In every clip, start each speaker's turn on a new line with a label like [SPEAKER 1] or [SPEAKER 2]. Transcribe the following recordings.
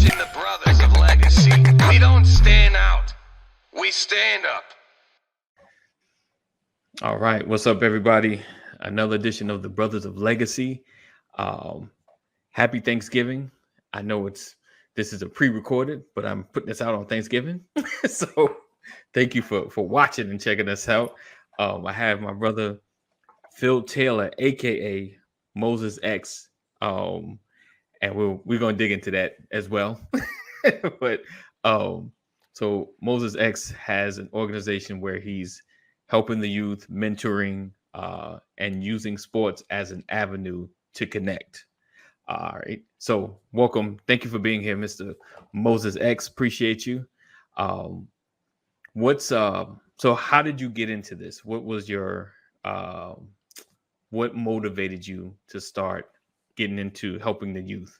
[SPEAKER 1] representing the brothers of legacy. We don't stand out. We stand up.
[SPEAKER 2] All right. What's up, everybody? Another edition of the Brothers of Legacy. Happy Thanksgiving. I know this is a pre-recorded, but I'm putting this out on Thanksgiving. So thank you for watching and checking us out. I have my brother Phil Taylor, aka Moses X. And we're gonna dig into that as well. But so Moses X has an organization where he's helping the youth, mentoring, and using sports as an avenue to connect. All right. So welcome. Thank you for being here, Mr. Moses X. Appreciate you. Um, so how did you get into this? What was your what motivated you to start getting into helping the youth?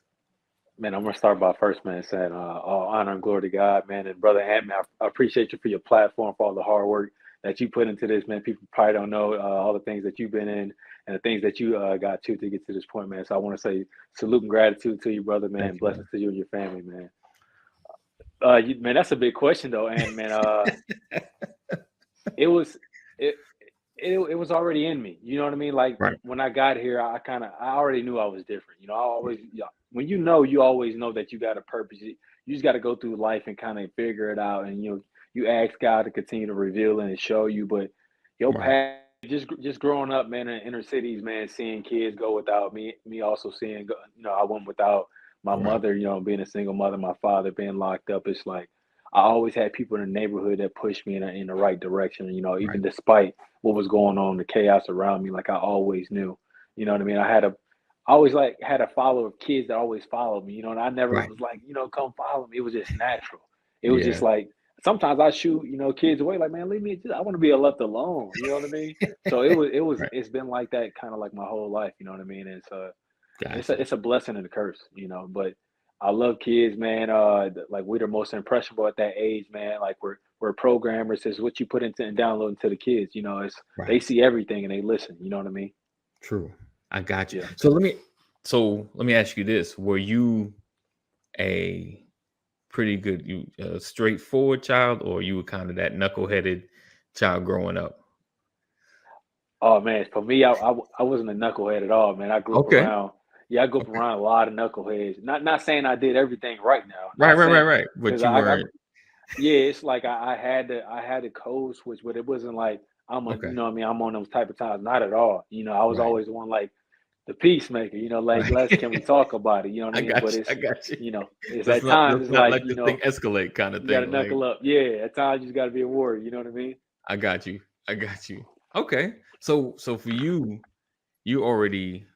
[SPEAKER 3] Man, I'm gonna start by first, man, saying all honor and glory to God, man, and brother Ant, man, I appreciate you for your platform, for all the hard work that you put into this, man. People probably don't know all the things that you've been in and the things that you got to get to this point, man. So I want to say salute and gratitude to you, brother, man.
[SPEAKER 2] Thank you,
[SPEAKER 3] Blessings
[SPEAKER 2] man.
[SPEAKER 3] to you and your family, man. Man, that's a big question though, and man, it was it, it was already in me. You know what I mean? Like
[SPEAKER 2] Right.
[SPEAKER 3] when I got here, I already knew I was different. You know, I always yeah, when you always know that you got a purpose. You just got to go through life and kind of figure it out, and you ask God to continue to reveal and show you. But your
[SPEAKER 2] Right.
[SPEAKER 3] path, just growing up, man, in inner cities, man, seeing kids go without me also seeing, I went without my
[SPEAKER 2] Right.
[SPEAKER 3] mother. Being a single mother, my father being locked up. It's like I always had people in the neighborhood that pushed me in the right direction.
[SPEAKER 2] Right.
[SPEAKER 3] Even despite what was going on, the chaos around me, like I always knew. You know what I mean? I always like had a follow of kids that always followed me, and I never
[SPEAKER 2] Right.
[SPEAKER 3] was like, come follow me. It was just natural. It was
[SPEAKER 2] Yeah.
[SPEAKER 3] just like sometimes I shoot, kids away, like, man, leave me. I want to be left alone. You know what I mean? So
[SPEAKER 2] Right.
[SPEAKER 3] it's been like that kind of like my whole life. You know what I mean? And so
[SPEAKER 2] Gotcha.
[SPEAKER 3] it's a blessing and a curse, but I love kids, man. Like we're the most impressionable at that age, man. Like we're programmers. It's what you put into and download into the kids. It's they
[SPEAKER 2] Right.
[SPEAKER 3] see everything and they listen. You know what I mean?
[SPEAKER 2] True. I got you.
[SPEAKER 3] Yeah.
[SPEAKER 2] So let me ask you this: were you a pretty good, straightforward child, or you were kind of that knuckleheaded child growing up?
[SPEAKER 3] Oh man, for me, I wasn't a knucklehead at all, man. I grew up
[SPEAKER 2] Okay.
[SPEAKER 3] around, yeah, I grew up
[SPEAKER 2] Okay.
[SPEAKER 3] around a lot of knuckleheads. Not saying I did everything right now.
[SPEAKER 2] Right.
[SPEAKER 3] Not
[SPEAKER 2] Right. Right.
[SPEAKER 3] saying
[SPEAKER 2] Right.
[SPEAKER 3] because
[SPEAKER 2] But you weren't.
[SPEAKER 3] yeah, it's like I had to code switch, but it wasn't like
[SPEAKER 2] Okay.
[SPEAKER 3] what I mean, I'm on those type of times. Not at all. I was
[SPEAKER 2] Right.
[SPEAKER 3] always one like the peacemaker. Like can we
[SPEAKER 2] Right.
[SPEAKER 3] talk about it? You know what I
[SPEAKER 2] I
[SPEAKER 3] mean?
[SPEAKER 2] got
[SPEAKER 3] But
[SPEAKER 2] you. I got you.
[SPEAKER 3] it's
[SPEAKER 2] Let's
[SPEAKER 3] at
[SPEAKER 2] not
[SPEAKER 3] times
[SPEAKER 2] let's
[SPEAKER 3] it's
[SPEAKER 2] not
[SPEAKER 3] like
[SPEAKER 2] let this thing escalate, kind of
[SPEAKER 3] you got to
[SPEAKER 2] thing. Like,
[SPEAKER 3] knuckle up. Yeah, at times you just got to be a warrior. You know what I mean?
[SPEAKER 2] I got you. I got you. Okay. So for you, you already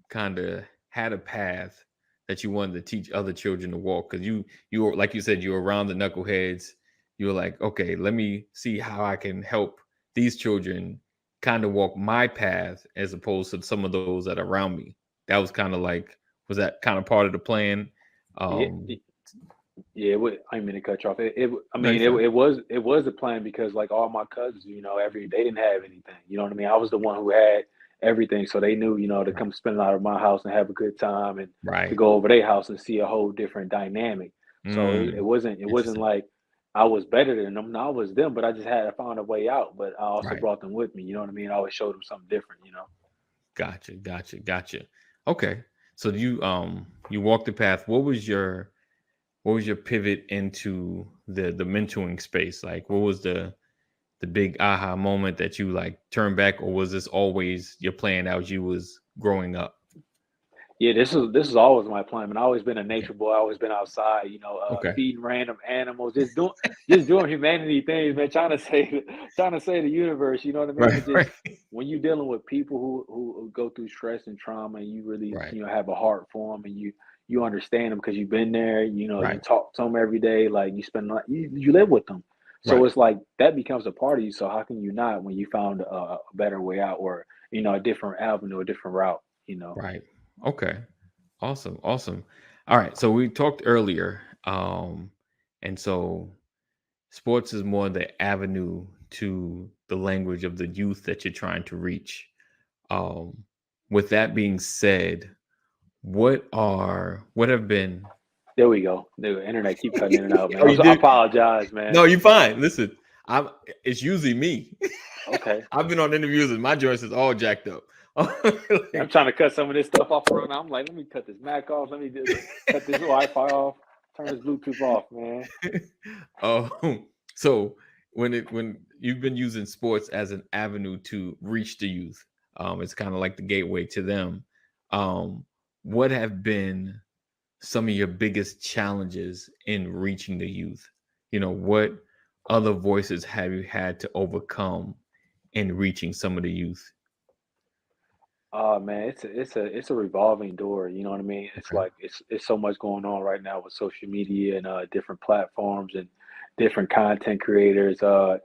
[SPEAKER 2] kind of had a path that you wanted to teach other children to walk, because you were, like you said, you were around the knuckleheads. You were like, okay, let me see how I can help these children kind of walk my path as opposed to some of those that are around me. That was kind of like, was that kind of part of the plan?
[SPEAKER 3] Yeah,
[SPEAKER 2] um
[SPEAKER 3] yeah, I didn't mean to cut you off. I
[SPEAKER 2] no, you're
[SPEAKER 3] mean,
[SPEAKER 2] fine.
[SPEAKER 3] it was a plan because like all my cousins, they didn't have anything. You know what I mean? I was the one who had everything, so they knew, to
[SPEAKER 2] Right.
[SPEAKER 3] come spend out of my house and have a good time, and to
[SPEAKER 2] Right.
[SPEAKER 3] go over their house and see a whole different dynamic. So
[SPEAKER 2] Mm,
[SPEAKER 3] it wasn't
[SPEAKER 2] interesting.
[SPEAKER 3] like I was better than them. No, I was them, but I just had to find a way out. But I also
[SPEAKER 2] Right.
[SPEAKER 3] brought them with me. You know what I mean? I always showed them something different.
[SPEAKER 2] Gotcha, gotcha, gotcha. Okay. So you walked the path. What was your pivot into the mentoring space? Like, what was the big aha moment that you like turned back, or was this always your plan as you was growing up?
[SPEAKER 3] Yeah, this is always my plan. And I always been a
[SPEAKER 2] Okay.
[SPEAKER 3] nature boy. I always been outside,
[SPEAKER 2] Okay.
[SPEAKER 3] feeding random animals, just doing humanity things, man. Trying to save the universe. You know what I mean?
[SPEAKER 2] Right.
[SPEAKER 3] But just
[SPEAKER 2] Right.
[SPEAKER 3] when you're dealing with people who go through stress and trauma, and you really
[SPEAKER 2] Right.
[SPEAKER 3] have a heart for them, and you understand them because you've been there. You
[SPEAKER 2] Right.
[SPEAKER 3] talk to them every day, like you live with them. So
[SPEAKER 2] Right.
[SPEAKER 3] it's like that becomes a part of you. So how can you not when you found a better way out, or a different avenue, a different route? You know.
[SPEAKER 2] Right. Okay. Awesome. Awesome. All right. So we talked earlier, and so sports is more the avenue to the language of the youth that you're trying to reach. With that being said, what have been
[SPEAKER 3] There we go. The internet keep cutting in and out, man.
[SPEAKER 2] Oh, you
[SPEAKER 3] I
[SPEAKER 2] did?
[SPEAKER 3] apologize, man.
[SPEAKER 2] No, you're fine. Listen, it's usually me.
[SPEAKER 3] Okay.
[SPEAKER 2] I've been on interviews and my joints is all jacked up.
[SPEAKER 3] I'm trying to cut some of this stuff off right now. I'm like, let me cut this Mac off. Let me cut this Wi-Fi off. Turn this Bluetooth off, man.
[SPEAKER 2] So when you've been using sports as an avenue to reach the youth, it's kind of like the gateway to them. What have been some of your biggest challenges in reaching the youth? You know, what other voices have you had to overcome in reaching some of the youth?
[SPEAKER 3] Oh man, it's a revolving door. You know what I mean? It's
[SPEAKER 2] Okay.
[SPEAKER 3] like it's so much going on right now with social media and different platforms and different content creators. I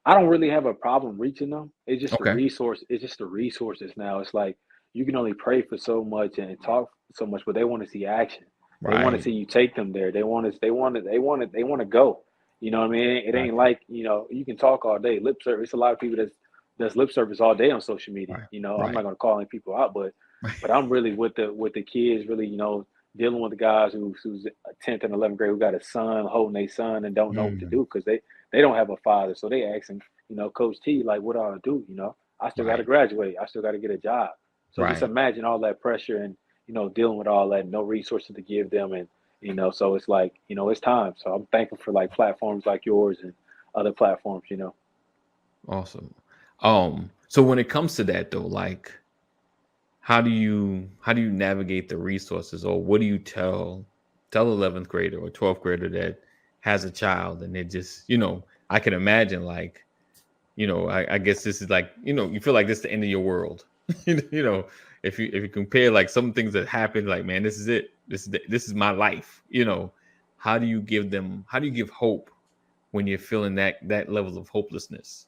[SPEAKER 3] I don't really have a problem reaching them. It's just the
[SPEAKER 2] Okay.
[SPEAKER 3] resource. It's just the resources now. It's like you can only pray for so much and talk so much, but they want to see action. They want to
[SPEAKER 2] Right.
[SPEAKER 3] see you take them there. They want to. They want to. They want to. They want to go. You know what I mean? It ain't
[SPEAKER 2] Gotcha.
[SPEAKER 3] like you can talk all day lip service. It's a lot of people that's lip service all day on social media.
[SPEAKER 2] Right.
[SPEAKER 3] I'm
[SPEAKER 2] Right.
[SPEAKER 3] not gonna call any people out, but I'm really with the kids, really, dealing with the guys who's 10th and 11th grade who got a son, holding their son and don't know what to
[SPEAKER 2] Mm,
[SPEAKER 3] do because they don't have a father. So they asking, Coach T, like, what do I do? I still got to
[SPEAKER 2] right.
[SPEAKER 3] graduate. I still got to get a job. So just
[SPEAKER 2] Right.
[SPEAKER 3] imagine all that pressure and, dealing with all that, no resources to give them. And, so it's like, it's time. So I'm thankful for like platforms like yours and other platforms.
[SPEAKER 2] Awesome. So when it comes to that though, like how do you navigate the resources, or what do you tell 11th grader or 12th grader that has a child and they just, I can imagine like, I guess this is like, you feel like this is the end of your world. you know, if you compare like some things that happen, like, man, this is it. This is my life. How do you give hope when you're feeling that level of hopelessness?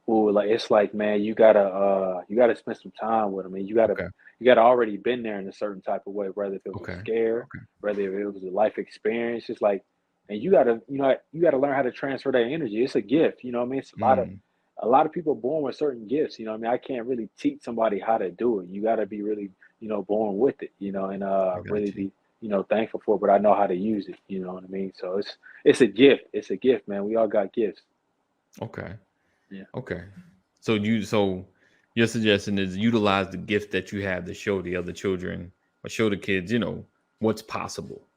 [SPEAKER 3] Ooh, like it's like, man, you gotta spend some time with them, and you gotta
[SPEAKER 2] Okay.
[SPEAKER 3] you gotta already been there in a certain type of way, whether if it was a
[SPEAKER 2] Okay.
[SPEAKER 3] scare,
[SPEAKER 2] Okay.
[SPEAKER 3] whether if it was a life experience, just like, and you gotta learn how to transfer that energy. It's a gift, you know what I mean? It's
[SPEAKER 2] Mm,
[SPEAKER 3] a lot of people born with certain gifts, you know what I mean? I can't really teach somebody how to do it. You gotta be really, born with it, and
[SPEAKER 2] I
[SPEAKER 3] really
[SPEAKER 2] got you.
[SPEAKER 3] be, thankful for it, but I know how to use it, you know what I mean? So it's a gift. It's a gift, man. We all got gifts.
[SPEAKER 2] Okay.
[SPEAKER 3] Yeah.
[SPEAKER 2] Okay. So your suggestion is utilize the gift that you have to show the other children or show the kids, what's possible.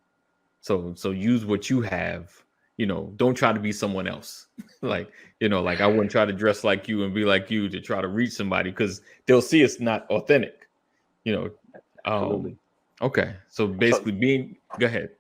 [SPEAKER 2] So use what you have, don't try to be someone else. Like, like I wouldn't try to dress like you and be like you to try to reach somebody because they'll see it's not authentic, you know.
[SPEAKER 3] Absolutely.
[SPEAKER 2] Okay. So
[SPEAKER 3] So
[SPEAKER 2] basically go ahead.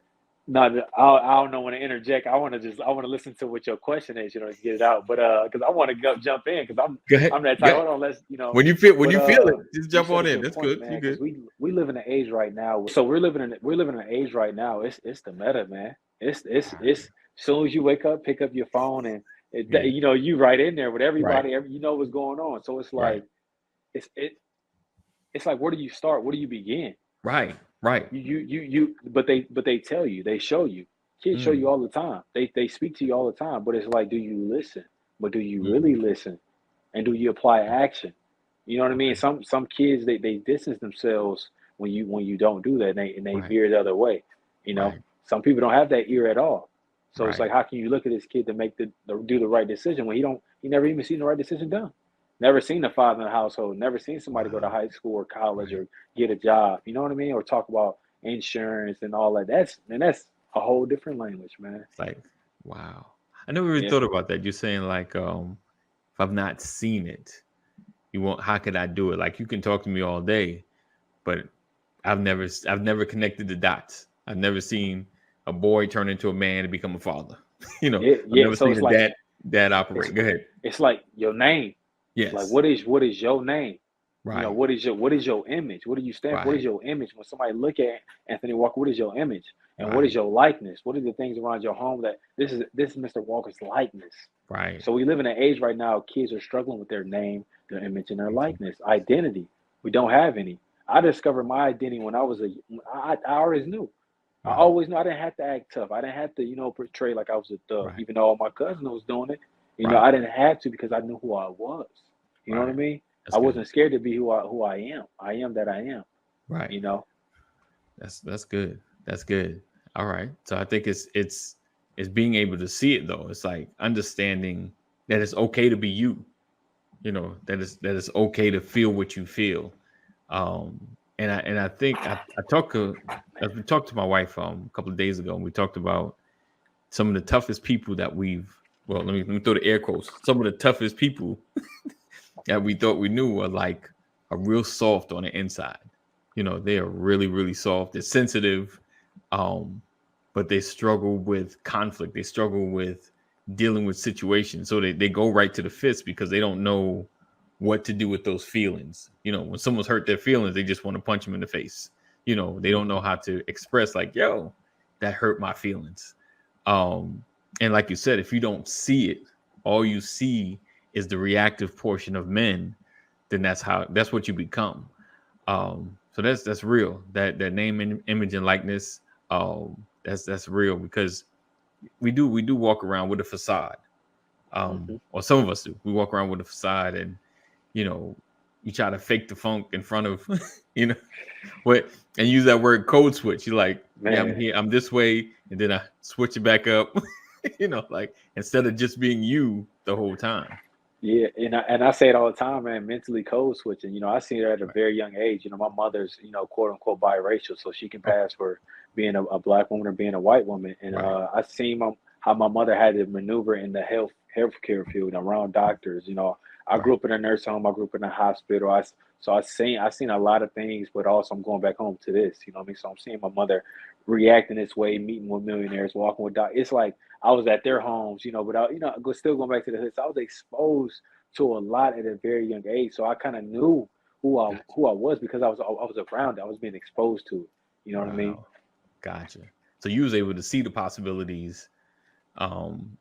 [SPEAKER 3] no, I don't know when to interject. I want to listen to what your question is, to get it out. But because I want to go jump in because
[SPEAKER 2] Go ahead.
[SPEAKER 3] I'm that
[SPEAKER 2] Go
[SPEAKER 3] type.
[SPEAKER 2] ahead.
[SPEAKER 3] Hold on, let's
[SPEAKER 2] When
[SPEAKER 3] But
[SPEAKER 2] you feel it, just
[SPEAKER 3] you
[SPEAKER 2] jump
[SPEAKER 3] said
[SPEAKER 2] on
[SPEAKER 3] a
[SPEAKER 2] in.
[SPEAKER 3] good
[SPEAKER 2] That's
[SPEAKER 3] point,
[SPEAKER 2] good. You
[SPEAKER 3] man. Because
[SPEAKER 2] good.
[SPEAKER 3] we live in an age right now. So we're living in an age right now. It's the meta, man. It's as soon as you wake up, pick up your phone and
[SPEAKER 2] Yeah.
[SPEAKER 3] you right in there with
[SPEAKER 2] Right.
[SPEAKER 3] everybody. You know what's going on. So it's
[SPEAKER 2] Right.
[SPEAKER 3] like it's it it's like where do you start? Where do you begin?
[SPEAKER 2] Right. Right.
[SPEAKER 3] But they tell you, they show you. Kids show you
[SPEAKER 2] Mm,
[SPEAKER 3] all the time. They speak to you all the time, but it's like, do you listen? But do you
[SPEAKER 2] mm,
[SPEAKER 3] really listen? And do you apply
[SPEAKER 2] okay.
[SPEAKER 3] action? You know what I mean?
[SPEAKER 2] Okay.
[SPEAKER 3] Some kids they distance themselves when you don't do that, and they
[SPEAKER 2] Right.
[SPEAKER 3] veer the other way. You know,
[SPEAKER 2] Right.
[SPEAKER 3] some people don't have that ear at all. So it's
[SPEAKER 2] Right.
[SPEAKER 3] like, how can you look at this kid to make do the right decision when he never even seen the right decision done? Never seen a father in the household. Never seen somebody go to
[SPEAKER 2] Wow.
[SPEAKER 3] high school or college
[SPEAKER 2] Right.
[SPEAKER 3] or get a job. You know what I mean? Or talk about insurance and all that. That's a whole different language, man.
[SPEAKER 2] It's like, wow. I never really
[SPEAKER 3] Yeah.
[SPEAKER 2] thought about that. You're saying like, if I've not seen it, you won't. How could I do it? Like you can talk to me all day, but I've never connected the dots. I've never seen a boy turn into a man and become a father.
[SPEAKER 3] Yeah,
[SPEAKER 2] I've
[SPEAKER 3] yeah.
[SPEAKER 2] never
[SPEAKER 3] So
[SPEAKER 2] seen
[SPEAKER 3] it's
[SPEAKER 2] a
[SPEAKER 3] like
[SPEAKER 2] dad
[SPEAKER 3] it's
[SPEAKER 2] operate. Go ahead.
[SPEAKER 3] it's like your name. Like
[SPEAKER 2] Yes.
[SPEAKER 3] what is your name?
[SPEAKER 2] Right.
[SPEAKER 3] What is your image? What do you stand for? What is
[SPEAKER 2] Right.
[SPEAKER 3] your image? When somebody look at Anthony Walker, what is your image? And what is
[SPEAKER 2] Right.
[SPEAKER 3] your likeness? What are the things around your home that this is Mr. Walker's likeness?
[SPEAKER 2] Right.
[SPEAKER 3] So we live in an age right now, kids are struggling with their name, their image, and their
[SPEAKER 2] Mhm.
[SPEAKER 3] likeness, identity. We don't have any. I discovered my identity when I always knew. I
[SPEAKER 2] Right.
[SPEAKER 3] always knew I didn't have to act tough. I didn't have to, portray like I was a thug,
[SPEAKER 2] Right.
[SPEAKER 3] even though all my cousins was doing it.
[SPEAKER 2] Right.
[SPEAKER 3] I didn't have to because I knew who I was. You know what I
[SPEAKER 2] Right.
[SPEAKER 3] mean?
[SPEAKER 2] That's
[SPEAKER 3] I
[SPEAKER 2] good.
[SPEAKER 3] wasn't scared to be who I am. I am that I am.
[SPEAKER 2] Right.
[SPEAKER 3] You know?
[SPEAKER 2] That's good. That's good. All right. So I think it's being able to see it though. It's like understanding that it's okay to be you. You know, that it's okay to feel what you feel. And I think we talked to my wife a couple of days ago, and we talked about some of the toughest people that we've let me throw the air quotes. Some of the toughest people that we thought we knew are real soft on the inside. You know, they are really, really soft. They're sensitive, but they struggle with conflict. They struggle with dealing with situations. So they go right to the fist because they don't know what to do with those feelings. You know, when someone's hurt their feelings, they just want to punch them in the face. You know, they don't know how to express like, yo, that hurt my feelings. And like you said, if you don't see it, all you see is the reactive portion of men, then that's what you become. So that's real. That name, image, and likeness, that's real because we do walk around with a facade. Or some of us do. We walk around with a facade, and you know, you try to fake the funk in front of you know and use that word code switch. You're like, yeah, I'm here, I'm this way, and then I switch it back up. You know, like instead of just being you the whole time.
[SPEAKER 3] Yeah, and I say it all the time, man. Mentally code switching. You know, I seen it at a very young age. You know, my mother's, you know, quote unquote biracial, so she can pass for being a black woman or being a white woman. And I seen how my mother had to maneuver in the healthcare field around doctors. You know, I grew up in a nursing home. I grew up in a hospital. I seen a lot of things, but also I'm going back home to this. You know what I mean? So I'm seeing my mother reacting this way, meeting with millionaires, walking with doctors. It's like I was at their homes, you know, but still going back to the hood. So I was exposed to a lot at a very young age. So I kind of knew who I was because I was around it. I was being exposed to it. You know what I mean?
[SPEAKER 2] Gotcha. So you was able to see the possibilities. And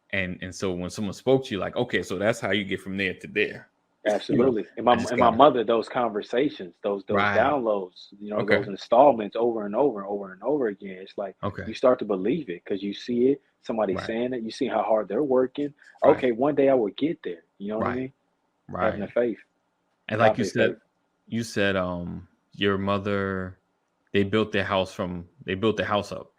[SPEAKER 2] so when someone spoke to you, like, okay, so that's how you get from there to there.
[SPEAKER 3] Absolutely.
[SPEAKER 2] You know,
[SPEAKER 3] and my mother, those conversations, those downloads, you know, those installments over and over and over and over again. It's like you start to believe it because you see it, somebody saying it, you see how hard they're working. Okay, one day I will get there. You know what I mean?
[SPEAKER 2] Right.
[SPEAKER 3] Having the faith.
[SPEAKER 2] And like you said, your mother, they built the house up.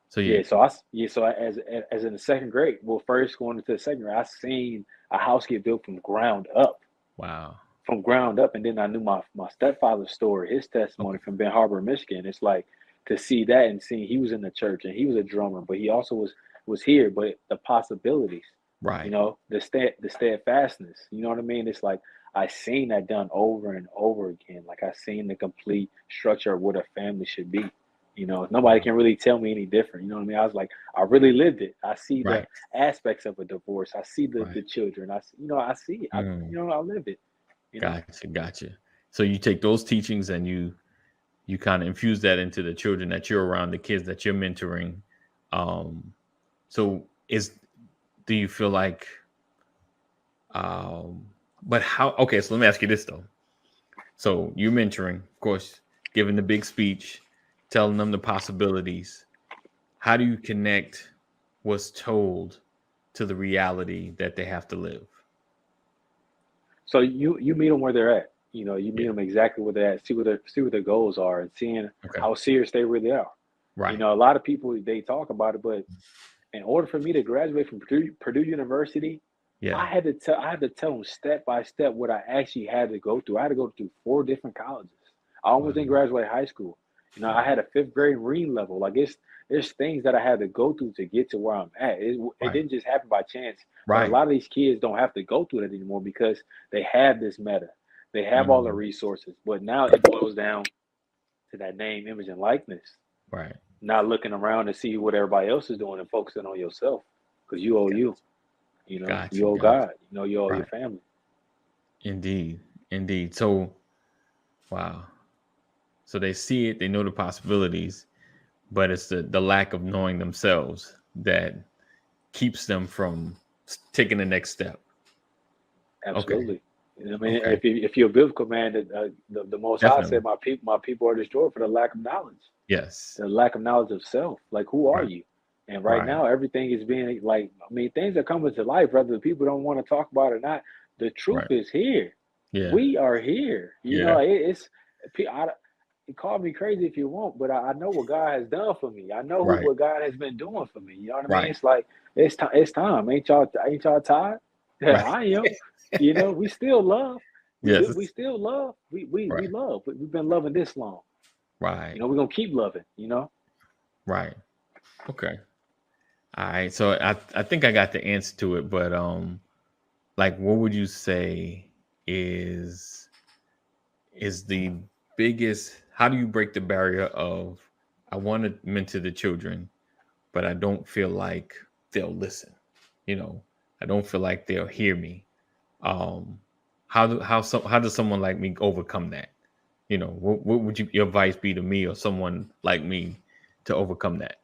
[SPEAKER 2] So
[SPEAKER 3] so as in the second grade, first going into the second grade, I seen a house get built from ground up.
[SPEAKER 2] Wow.
[SPEAKER 3] From ground up. And then I knew my stepfather's story, his testimony from Ben Harbor, Michigan. It's like to see that and seeing he was in the church and he was a drummer, but he also was here, but the possibilities,
[SPEAKER 2] right?
[SPEAKER 3] You know, the steadfastness, you know what I mean? It's like I seen that done over and over again. Like I seen the complete structure of what a family should be. You know, nobody can really tell me any different. You know what I mean? I was like, I really lived it. I see the aspects of a divorce. I see the children. I see it. I lived it.
[SPEAKER 2] Gotcha. So you take those teachings and you kind of infuse that into the children that you're around, the kids that you're mentoring. So do you feel like, but how, okay, so let me ask you this though. So you're mentoring, of course, giving the big speech, telling them the possibilities. How do you connect what's told to the reality that they have to live?
[SPEAKER 3] So you meet them where they're at. You know, you meet them exactly where they're at. See what their goals are, and seeing how serious they really are. Right. You know, a lot of people, they talk about it, but in order for me to graduate from Purdue University, I had to tell them step by step what I actually had to go through. I had to go through 4 different colleges. I almost didn't graduate high school. You know, I had a 5th grade reading level. Like there's things that I had to go through to get to where I'm at. It didn't just happen by chance. Right. A lot of these kids don't have to go through that anymore because they have this meta. They have all the resources. But now it boils down to that name, image, and likeness.
[SPEAKER 2] Right.
[SPEAKER 3] Not looking around to see what everybody else is doing and focusing on yourself because you owe you. You know, you owe God. You know, you owe your family.
[SPEAKER 2] Indeed. So, wow. So they see it, they know the possibilities, but it's the lack of knowing themselves that keeps them from taking the next step.
[SPEAKER 3] Absolutely. You know what I mean? If you're a biblical man, the Most High said, my people are destroyed for the lack of knowledge.
[SPEAKER 2] Yes.
[SPEAKER 3] The lack of knowledge of self. Like, who are you? And right now, everything is being like, I mean, things are coming to life, whether the people don't want to talk about it or not. The truth is here. Yeah. We are here. You know, call me crazy if you want, but I know what God has done for me. I know
[SPEAKER 2] Right.
[SPEAKER 3] what God has been doing for me. You know what I mean?
[SPEAKER 2] Right.
[SPEAKER 3] It's like it's time. It's time. Ain't y'all tired? Yeah,
[SPEAKER 2] Right.
[SPEAKER 3] I am. You know, we still love.
[SPEAKER 2] Yes.
[SPEAKER 3] We still love. We
[SPEAKER 2] Right.
[SPEAKER 3] love. We've been loving this long.
[SPEAKER 2] Right.
[SPEAKER 3] You know, we're gonna keep loving. You know.
[SPEAKER 2] Right. Okay. All right. So I think I got the answer to it, but like what would you say is the biggest, how do you break the barrier of I want to mentor the children, but I don't feel like they'll listen. You know, I don't feel like they'll hear me. Um how does someone like me overcome that? You know, what would your advice be to me or someone like me to overcome that?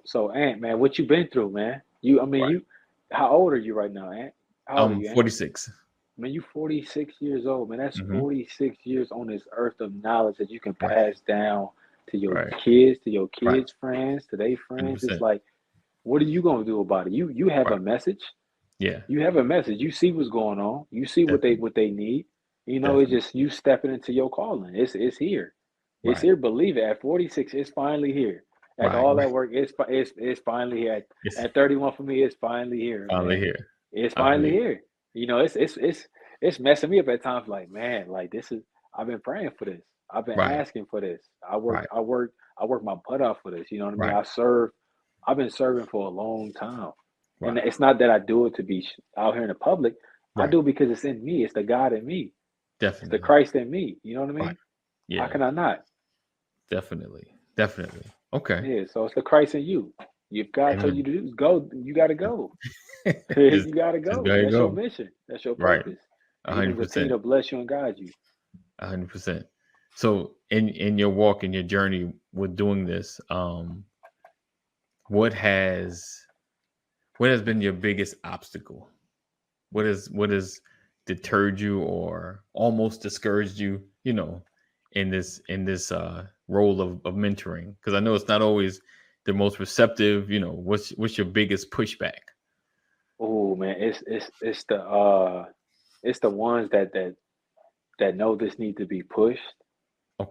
[SPEAKER 3] So Ant, man, what you been through, man? I mean,
[SPEAKER 2] Right.
[SPEAKER 3] how old are you right now, Ant? How old are
[SPEAKER 2] I'm
[SPEAKER 3] you, Ant?
[SPEAKER 2] 46.
[SPEAKER 3] Man, you 46 years old, man. That's
[SPEAKER 2] Hmm.
[SPEAKER 3] 46 years on this earth of knowledge that you can
[SPEAKER 2] Right.
[SPEAKER 3] pass down to your
[SPEAKER 2] Right.
[SPEAKER 3] kids, to your
[SPEAKER 2] Right.
[SPEAKER 3] kids' friends, to their friends. It's
[SPEAKER 2] 100%.
[SPEAKER 3] like, what are you gonna do about it? You have
[SPEAKER 2] Right.
[SPEAKER 3] a message.
[SPEAKER 2] Yeah.
[SPEAKER 3] You have a message. You see what's going on. You see
[SPEAKER 2] Definitely.
[SPEAKER 3] what they need. You know, it's
[SPEAKER 2] Definitely.
[SPEAKER 3] just you stepping into your calling. It's here. It's
[SPEAKER 2] Right.
[SPEAKER 3] here. Believe it. At 46, it's finally here. After
[SPEAKER 2] Right.
[SPEAKER 3] all
[SPEAKER 2] Right.
[SPEAKER 3] that work, it's finally here.
[SPEAKER 2] It's
[SPEAKER 3] At 31 for me, it's finally here,
[SPEAKER 2] finally
[SPEAKER 3] man.
[SPEAKER 2] here.
[SPEAKER 3] It's
[SPEAKER 2] I hear
[SPEAKER 3] finally
[SPEAKER 2] you.
[SPEAKER 3] here. You know, it's messing me up at times. Like, man, like this is. I've been praying for this. I've been
[SPEAKER 2] Right.
[SPEAKER 3] asking for this.
[SPEAKER 2] Right.
[SPEAKER 3] I work my butt off for this. You know what I mean?
[SPEAKER 2] Right.
[SPEAKER 3] I've been serving for a long time. And
[SPEAKER 2] Right.
[SPEAKER 3] it's not that I do it to be out here in the public. I
[SPEAKER 2] Right.
[SPEAKER 3] do it because it's in me. It's the God in me. It's the
[SPEAKER 2] Definitely.
[SPEAKER 3] Christ in me. You know what I
[SPEAKER 2] Right.
[SPEAKER 3] mean? How
[SPEAKER 2] Yeah.
[SPEAKER 3] can I not?
[SPEAKER 2] Definitely. Definitely. Okay.
[SPEAKER 3] Yeah. So it's the Christ in you. If God told you
[SPEAKER 2] Amen.
[SPEAKER 3] to do, go. You got to go.
[SPEAKER 2] just
[SPEAKER 3] You got to
[SPEAKER 2] just
[SPEAKER 3] go.
[SPEAKER 2] there you
[SPEAKER 3] That's your
[SPEAKER 2] go.
[SPEAKER 3] mission. That's your
[SPEAKER 2] Right.
[SPEAKER 3] purpose.
[SPEAKER 2] A
[SPEAKER 3] And He's gonna
[SPEAKER 2] hundred
[SPEAKER 3] continue
[SPEAKER 2] percent.
[SPEAKER 3] to bless you and guide you.
[SPEAKER 2] 100%. So in your walk, in your journey with doing this, what has been your biggest obstacle? What has deterred you or almost discouraged you, you know, in this role of mentoring? Because I know it's not always the most receptive. You know, what's your biggest pushback?
[SPEAKER 3] Oh man, it's the ones that know this need to be pushed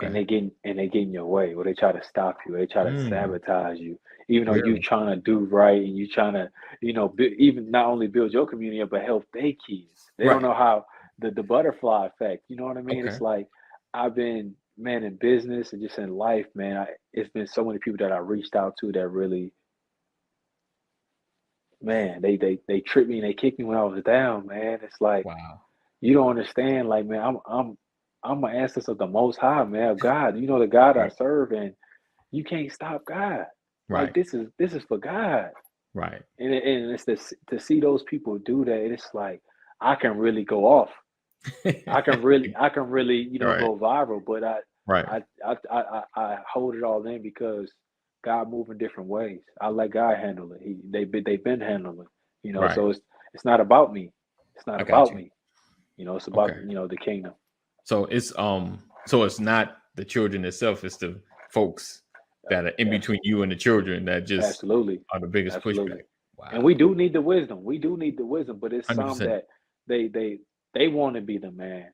[SPEAKER 3] and
[SPEAKER 2] Okay.
[SPEAKER 3] they get in your way, or they try to stop you, they try to
[SPEAKER 2] Mm,
[SPEAKER 3] sabotage you, even though you
[SPEAKER 2] really?
[SPEAKER 3] trying to do right and you trying to, even not only build your community up, but help their kids. They don't
[SPEAKER 2] Right.
[SPEAKER 3] know how the butterfly effect. You know what I mean?
[SPEAKER 2] Okay.
[SPEAKER 3] It's like I've been, man, in business and just in life, man. It's been so many people that I reached out to that really, man, they tripped me and they kicked me when I was down, man. It's like
[SPEAKER 2] Wow.
[SPEAKER 3] you don't understand, like, man, I'm an ancestor of the Most High, man, of God. You know the God I
[SPEAKER 2] Right.
[SPEAKER 3] serve, and you can't stop God. Like
[SPEAKER 2] Right.
[SPEAKER 3] this is for God,
[SPEAKER 2] Right.
[SPEAKER 3] and it's to see those people do that. It's like I can really go off. I can really,
[SPEAKER 2] Right.
[SPEAKER 3] go viral. But
[SPEAKER 2] Right.
[SPEAKER 3] I hold it all in because God move in different ways. I let God handle it. They've been handling it.
[SPEAKER 2] Right.
[SPEAKER 3] So it's not about me. It's not
[SPEAKER 2] I got
[SPEAKER 3] about
[SPEAKER 2] you.
[SPEAKER 3] me. It's about
[SPEAKER 2] Okay.
[SPEAKER 3] the kingdom.
[SPEAKER 2] So it's not the children itself, it's the folks that are in
[SPEAKER 3] Abs-
[SPEAKER 2] between you and the children that just
[SPEAKER 3] Absolutely,
[SPEAKER 2] are the biggest pushback.
[SPEAKER 3] absolutely. And we
[SPEAKER 2] Wow.
[SPEAKER 3] do need the wisdom. We do need the wisdom, but it's some
[SPEAKER 2] 100%.
[SPEAKER 3] that they they they want to be the man,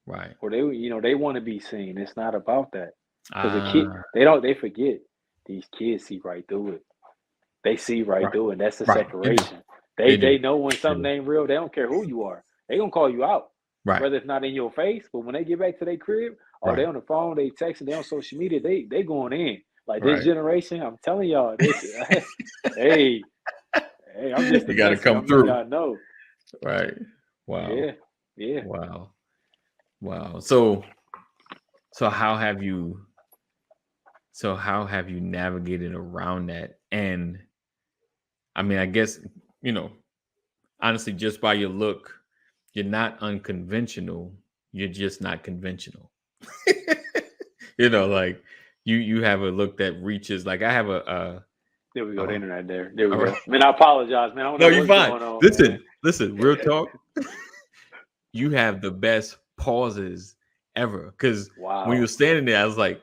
[SPEAKER 2] Right.
[SPEAKER 3] or they want to be seen. It's not about that because
[SPEAKER 2] Ah,
[SPEAKER 3] they forget these kids see right through it. They see right
[SPEAKER 2] right.
[SPEAKER 3] through it. That's the
[SPEAKER 2] Right. They do.
[SPEAKER 3] separation.
[SPEAKER 2] They
[SPEAKER 3] They
[SPEAKER 2] do.
[SPEAKER 3] know when
[SPEAKER 2] They
[SPEAKER 3] something
[SPEAKER 2] do.
[SPEAKER 3] ain't real. They don't care who you are. They gonna call you out,
[SPEAKER 2] Right.
[SPEAKER 3] whether it's not in your face. But when they get back to their crib, or they
[SPEAKER 2] Right.
[SPEAKER 3] on the phone, they texting, they on social media, they going in. Like this
[SPEAKER 2] Right.
[SPEAKER 3] generation, I'm telling y'all, this. Hey, hey, I'm just a
[SPEAKER 2] You got to
[SPEAKER 3] messenger.
[SPEAKER 2] come
[SPEAKER 3] I'm letting
[SPEAKER 2] through.
[SPEAKER 3] y'all know.
[SPEAKER 2] Right. Wow.
[SPEAKER 3] Yeah, yeah.
[SPEAKER 2] Wow. Wow. So how have you navigated around that? And I mean, I guess, you know, honestly, just by your look, you're not unconventional. You're just not conventional. You know, like you have a look that reaches. Like I have
[SPEAKER 3] There we go. The
[SPEAKER 2] uh
[SPEAKER 3] internet there. There we
[SPEAKER 2] all right.
[SPEAKER 3] go. Man, I apologize, man. I don't
[SPEAKER 2] No,
[SPEAKER 3] know
[SPEAKER 2] you're
[SPEAKER 3] what's
[SPEAKER 2] fine.
[SPEAKER 3] going on, man.
[SPEAKER 2] Listen. Real talk. You have the best pauses ever. Because when you were
[SPEAKER 3] Wow.
[SPEAKER 2] standing there, I was like,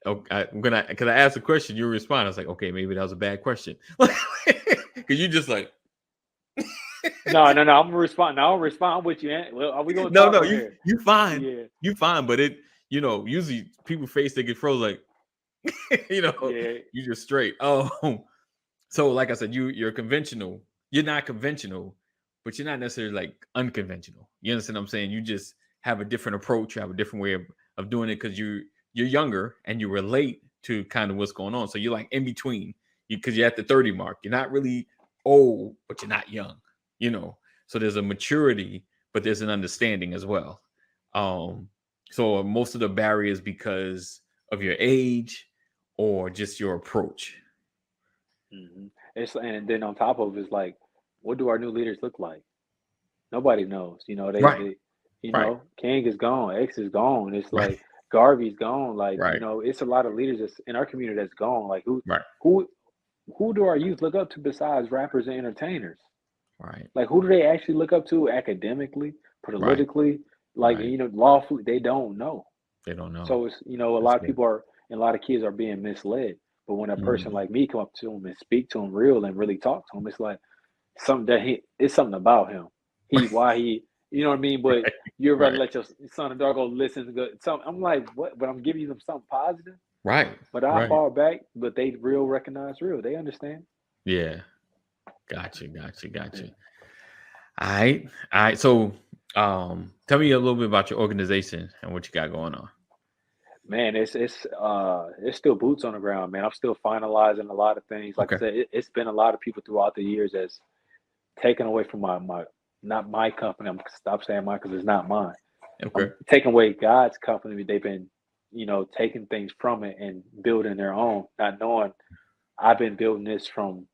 [SPEAKER 2] okay, because I asked a question, you respond. I was like, okay, maybe that was a bad question. Because you just like,
[SPEAKER 3] No, no, no. I'm gonna respond. No, I'll respond with you. Well, are we gonna
[SPEAKER 2] no,
[SPEAKER 3] talk
[SPEAKER 2] no,
[SPEAKER 3] on here?
[SPEAKER 2] you fine,
[SPEAKER 3] Yeah.
[SPEAKER 2] you fine. But usually people face they get froze like,
[SPEAKER 3] Yeah.
[SPEAKER 2] you just straight. Oh, so like I said, you're conventional. You're not conventional, but you're not necessarily like unconventional. You understand what I'm saying? You just have a different approach. You have a different way of doing it because you're younger and you relate to kind of what's going on. So you're like in between because you're at the 30 mark. You're not really old, but you're not young. So there's a maturity, but there's an understanding as well. So most of the barriers because of your age or just your approach.
[SPEAKER 3] Hmm. And then on top of it, it's like, what do our new leaders look like? Nobody knows.
[SPEAKER 2] Right, right,
[SPEAKER 3] King is gone, X is gone. It's
[SPEAKER 2] right,
[SPEAKER 3] like Garvey's gone. Like,
[SPEAKER 2] right,
[SPEAKER 3] it's a lot of leaders that's in our community that's gone. Like,
[SPEAKER 2] right,
[SPEAKER 3] who who do our youth look up to besides rappers and entertainers?
[SPEAKER 2] right,
[SPEAKER 3] Like, who do they actually look up to academically,
[SPEAKER 2] right,
[SPEAKER 3] politically, like,
[SPEAKER 2] right.
[SPEAKER 3] lawfully? They don't know.
[SPEAKER 2] They don't know.
[SPEAKER 3] So it's, a
[SPEAKER 2] That's
[SPEAKER 3] lot of
[SPEAKER 2] good.
[SPEAKER 3] people are, and a lot of kids are being misled. But when a person
[SPEAKER 2] Mhm.
[SPEAKER 3] like me come up to him and speak to him real and really talk to him, it's like something it's something about him. Why he, you know what I mean? But you're about to
[SPEAKER 2] Right,
[SPEAKER 3] let your son and daughter go listen to something. I'm like, what? But I'm giving you them something positive.
[SPEAKER 2] right,
[SPEAKER 3] But I
[SPEAKER 2] right.
[SPEAKER 3] fall back, but they real recognize real. They understand.
[SPEAKER 2] Yeah. Gotcha.
[SPEAKER 3] Yeah.
[SPEAKER 2] All right. All right. So, tell me a little bit about your organization and what you got going on.
[SPEAKER 3] Man, it's still boots on the ground, man. I'm still finalizing a lot of things. Like I
[SPEAKER 2] Okay.
[SPEAKER 3] said, it's been a lot of people throughout the years that's taken away from my not my company. I'm stop saying mine because it's not mine. I'm
[SPEAKER 2] Okay.
[SPEAKER 3] taking away God's company. They've been, taking things from it and building their own, not knowing I've been building this from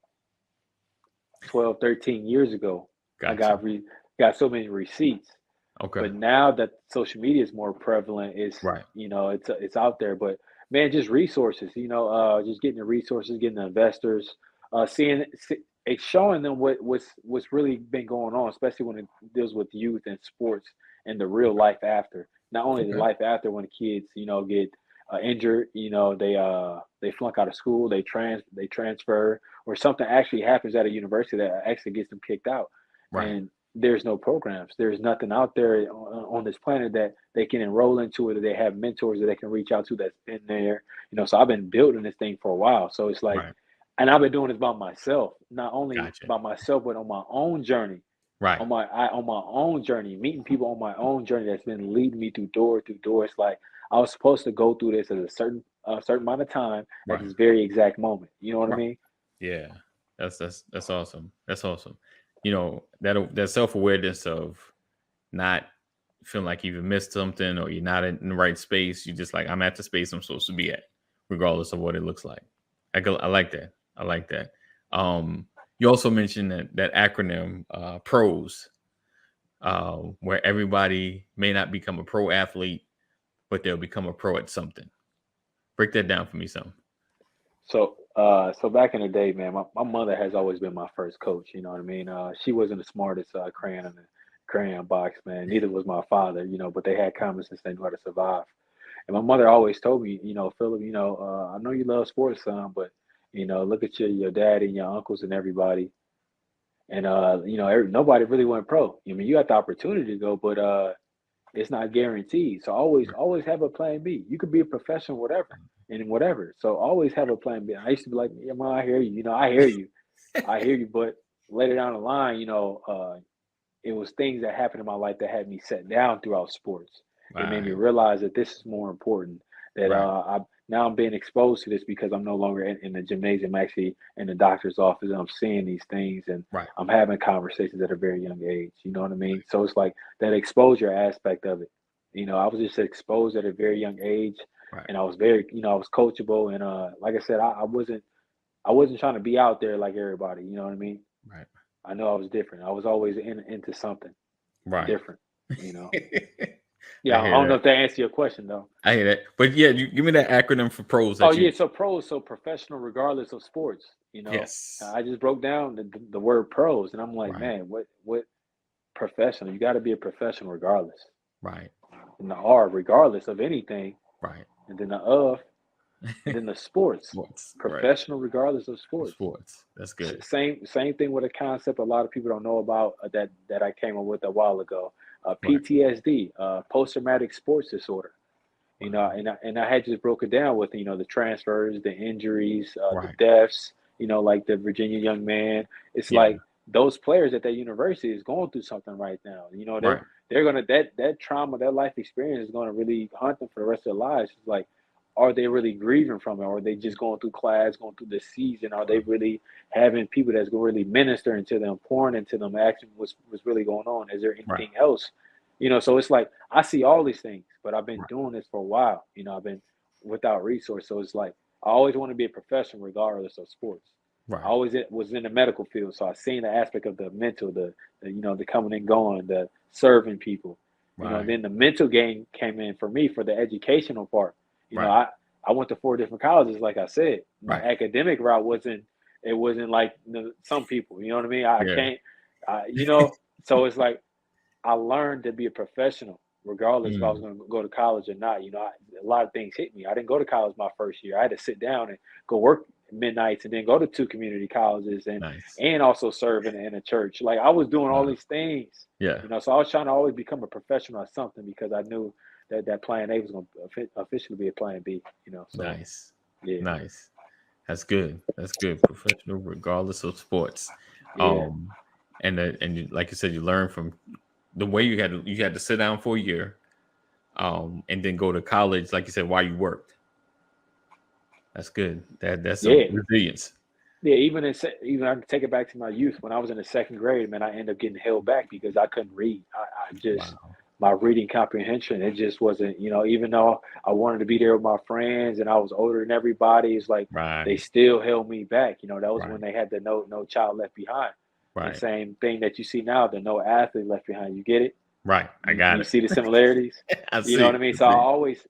[SPEAKER 3] 12, 13 years ago. I
[SPEAKER 2] Gotcha.
[SPEAKER 3] got so many receipts.
[SPEAKER 2] Okay.
[SPEAKER 3] But now that social media is more prevalent,
[SPEAKER 2] Right.
[SPEAKER 3] it's out there. But man, just resources, just getting the resources, getting the investors, it's showing them what's really been going on, especially when it deals with youth and sports and the real
[SPEAKER 2] Okay.
[SPEAKER 3] life after. Not only the
[SPEAKER 2] Okay.
[SPEAKER 3] life after when the kids, get injured, they flunk out of school, they transfer, or something actually happens at a university that actually gets them kicked out,
[SPEAKER 2] Right.
[SPEAKER 3] and there's no programs. There's nothing out there on this planet that they can enroll into, or that they have mentors that they can reach out to that's been there. So I've been building this thing for a while. So it's like,
[SPEAKER 2] Right.
[SPEAKER 3] and I've been doing this by myself, not only
[SPEAKER 2] Gotcha.
[SPEAKER 3] by myself, but on my own journey,
[SPEAKER 2] Right.
[SPEAKER 3] on my own journey, meeting people on my own journey that's been leading me through door through door. It's like I was supposed to go through this at a certain amount of time at
[SPEAKER 2] Right.
[SPEAKER 3] this very exact moment. You know what I
[SPEAKER 2] Right.
[SPEAKER 3] mean?
[SPEAKER 2] Yeah. That's awesome. That's awesome. That self-awareness of not feeling like you even missed something or you're not in the right space. You just like, I'm at the space I'm supposed to be at, regardless of what it looks like. I like that. I like that. You also mentioned that acronym, PROS, where everybody may not become a pro athlete, but they'll become a pro at something. Break that down for me some.
[SPEAKER 3] So back in the day, man, my mother has always been my first coach. You know what I mean? She wasn't the smartest crayon in the crayon box, man. Neither was my father, but they had common sense. They knew how to survive. And my mother always told me, Philip, I know you love sports, son, but look at your dad and your uncles and everybody. And nobody really went pro. I mean, you got the opportunity to go, but it's not guaranteed. So always have a plan B. You could be a professional, whatever, and whatever. So always have a plan B. I used to be like, yeah, man, I hear you. I hear you. But later down the line, it was things that happened in my life that had me set down throughout sports. It made me
[SPEAKER 2] Right.
[SPEAKER 3] realize that this is more important. That
[SPEAKER 2] Right.
[SPEAKER 3] now I'm being exposed to this because I'm no longer in the gymnasium, actually in the doctor's office, and I'm seeing these things, and
[SPEAKER 2] Right.
[SPEAKER 3] I'm having conversations at a very young age. You know what I mean? So it's like that exposure aspect of it. I was just exposed at a very young age,
[SPEAKER 2] Right.
[SPEAKER 3] and I was I was coachable, and like I said, I wasn't trying to be out there like everybody. You know what I mean?
[SPEAKER 2] Right.
[SPEAKER 3] I know I was different. I was always into something
[SPEAKER 2] Right.
[SPEAKER 3] different. You know.
[SPEAKER 2] I
[SPEAKER 3] Yeah, I
[SPEAKER 2] hear
[SPEAKER 3] don't know
[SPEAKER 2] that.
[SPEAKER 3] if that answers your question though.
[SPEAKER 2] I hear that. But yeah, you give me that acronym for pros
[SPEAKER 3] Oh
[SPEAKER 2] that
[SPEAKER 3] yeah,
[SPEAKER 2] you.
[SPEAKER 3] so pros, so professional regardless of sports.
[SPEAKER 2] Yes.
[SPEAKER 3] I just broke down the word pros, and I'm like,
[SPEAKER 2] Right.
[SPEAKER 3] man, what professional? You got to be a professional regardless,
[SPEAKER 2] Right.
[SPEAKER 3] and the R regardless of anything,
[SPEAKER 2] Right.
[SPEAKER 3] and then the of, and then the sports,
[SPEAKER 2] Sports. Right.
[SPEAKER 3] professional regardless of sports.
[SPEAKER 2] Sports. That's good.
[SPEAKER 3] Same thing with a concept a lot of people don't know about, that I came up with a while ago.
[SPEAKER 2] Right.
[SPEAKER 3] PTSD, post traumatic sports disorder. You know, and I had just broke it down with, you know, the transfers, the injuries, the
[SPEAKER 2] Right.
[SPEAKER 3] deaths, you know, like the Virginia young man. It's
[SPEAKER 2] Yeah.
[SPEAKER 3] like those players at that university is going through something right now. You know,
[SPEAKER 2] Right.
[SPEAKER 3] they're gonna that trauma, that life experience is gonna really haunt them for the rest of their lives. It's like, are they really grieving from it, or are they just going through class, going through the season? Are they really having people that's going to really minister into them, pouring into them, asking what's really going on? Is there
[SPEAKER 2] Right.
[SPEAKER 3] anything else? You know, so it's like I see all these things, but I've been
[SPEAKER 2] Right.
[SPEAKER 3] doing this for a while. You know, I've been without resource, so it's like I always want to be a professional, regardless of sports. I
[SPEAKER 2] Right.
[SPEAKER 3] always was in the medical field, so I seen the aspect of the mental, the you know, the coming and going, the serving people. You know,
[SPEAKER 2] Right.
[SPEAKER 3] then the mental game came in for me for the educational part. You know,
[SPEAKER 2] Right.
[SPEAKER 3] I went to 4 different colleges, like I said. My
[SPEAKER 2] Right.
[SPEAKER 3] academic route wasn't like some people. You know what I mean? I
[SPEAKER 2] Yeah.
[SPEAKER 3] can't, you know. So it's like I learned to be a professional, regardless if I was
[SPEAKER 2] Mm,
[SPEAKER 3] going to go to college or not. You know, a lot of things hit me. I didn't go to college my first year. I had to sit down and go work midnights, and then go to 2 community colleges,
[SPEAKER 2] nice.
[SPEAKER 3] and also serve in a church. Like I was doing all
[SPEAKER 2] Wow.
[SPEAKER 3] these things,
[SPEAKER 2] Yeah.
[SPEAKER 3] you know. So I was trying to always become a professional at something, because I knew that plan A was going to officially be a plan B. You know, so
[SPEAKER 2] Nice.
[SPEAKER 3] yeah,
[SPEAKER 2] Nice. That's good. That's good. Professional, regardless of sports.
[SPEAKER 3] yeah,
[SPEAKER 2] Um, like you said, you learn from the way you had to sit down for a year, and then go to college, like you said, while you worked. That's good. That's some
[SPEAKER 3] yeah.
[SPEAKER 2] resilience.
[SPEAKER 3] Yeah, even I can take it back to my youth. When I was in the second grade, man, I ended up getting held back because I couldn't read. I just
[SPEAKER 2] Wow.
[SPEAKER 3] my reading comprehension, it just wasn't. You know, even though I wanted to be there with my friends and I was older than everybody, it's like they
[SPEAKER 2] Right.
[SPEAKER 3] still held me back. You know, that was when
[SPEAKER 2] Right.
[SPEAKER 3] they had the no child left behind, and
[SPEAKER 2] Right.
[SPEAKER 3] same thing that you see now, the no athlete left behind. You get it?
[SPEAKER 2] Right. I
[SPEAKER 3] Do
[SPEAKER 2] got
[SPEAKER 3] you
[SPEAKER 2] it.
[SPEAKER 3] see the similarities?
[SPEAKER 2] I
[SPEAKER 3] You know
[SPEAKER 2] see.
[SPEAKER 3] what I mean?
[SPEAKER 2] I
[SPEAKER 3] So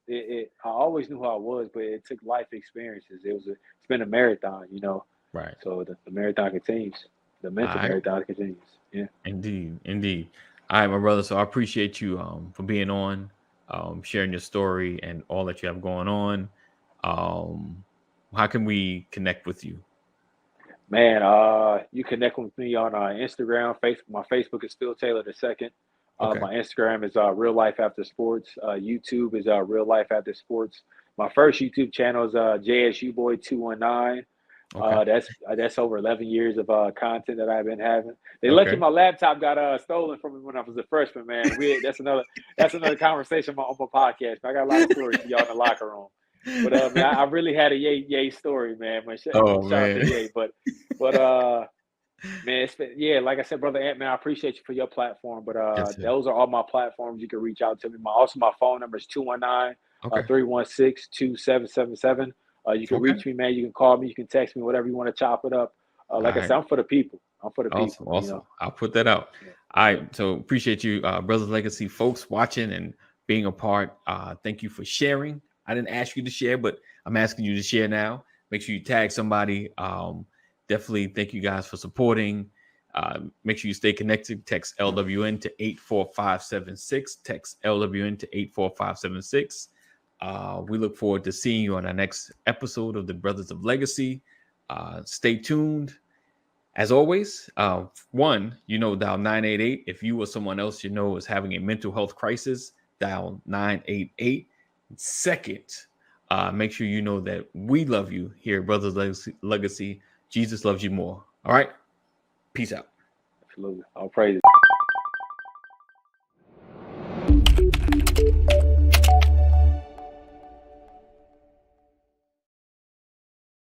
[SPEAKER 2] see.
[SPEAKER 3] I always knew who I was, but it took life experiences. It's been a marathon, you know.
[SPEAKER 2] Right.
[SPEAKER 3] So the marathon continues. The
[SPEAKER 2] All
[SPEAKER 3] mental
[SPEAKER 2] right.
[SPEAKER 3] marathon continues. Yeah.
[SPEAKER 2] Indeed. Indeed. All right, my brother. So I appreciate you for being on, sharing your story and all that you have going on. Um, how can we connect with you?
[SPEAKER 3] Man, you connect with me on Instagram, Facebook. My Facebook is Phil Taylor the second.
[SPEAKER 2] Okay.
[SPEAKER 3] My Instagram is Real Life After Sports. YouTube is Real Life After Sports. My first YouTube channel is JSU Boy 219.
[SPEAKER 2] Okay.
[SPEAKER 3] That's over 11 years of content that I've been having. They lucky
[SPEAKER 2] Okay.
[SPEAKER 3] my laptop got stolen from me when I was a freshman, man. That's another conversation on my podcast. I got a lot of stories for y'all in the locker room. But man, I really had a Ye story, man.
[SPEAKER 2] Oh
[SPEAKER 3] Shout out to
[SPEAKER 2] man.
[SPEAKER 3] Ye. But man, it's been, yeah, like I said, brother Ant, man, I appreciate you for your platform. But
[SPEAKER 2] Yes, sir.
[SPEAKER 3] those are all my platforms. You can reach out to me. My phone number is 219
[SPEAKER 2] Okay.
[SPEAKER 3] 316 2777. You can
[SPEAKER 2] Okay.
[SPEAKER 3] reach me, man. You can call me. You can text me, whatever you want to chop it up.
[SPEAKER 2] All
[SPEAKER 3] Like I
[SPEAKER 2] right.
[SPEAKER 3] said, I'm for the people. I'm for the
[SPEAKER 2] Awesome.
[SPEAKER 3] people, you
[SPEAKER 2] Awesome.
[SPEAKER 3] know.
[SPEAKER 2] I'll put that out.
[SPEAKER 3] Yeah.
[SPEAKER 2] All right. So appreciate you, Brothers Legacy folks, watching and being a part. Thank you for sharing. I didn't ask you to share, but I'm asking you to share now. Make sure you tag somebody. Definitely thank you guys for supporting. Make sure you stay connected. Text LWN to 84576. Text LWN to 84576. We look forward to seeing you on our next episode of the Brothers of Legacy. Stay tuned. As always, one, dial 988. If you or someone else is having a mental health crisis, dial 988. Second, make sure you know that we love you here at Brothers Legacy. Jesus loves you more. All right. Peace out.
[SPEAKER 3] Absolutely. All praises.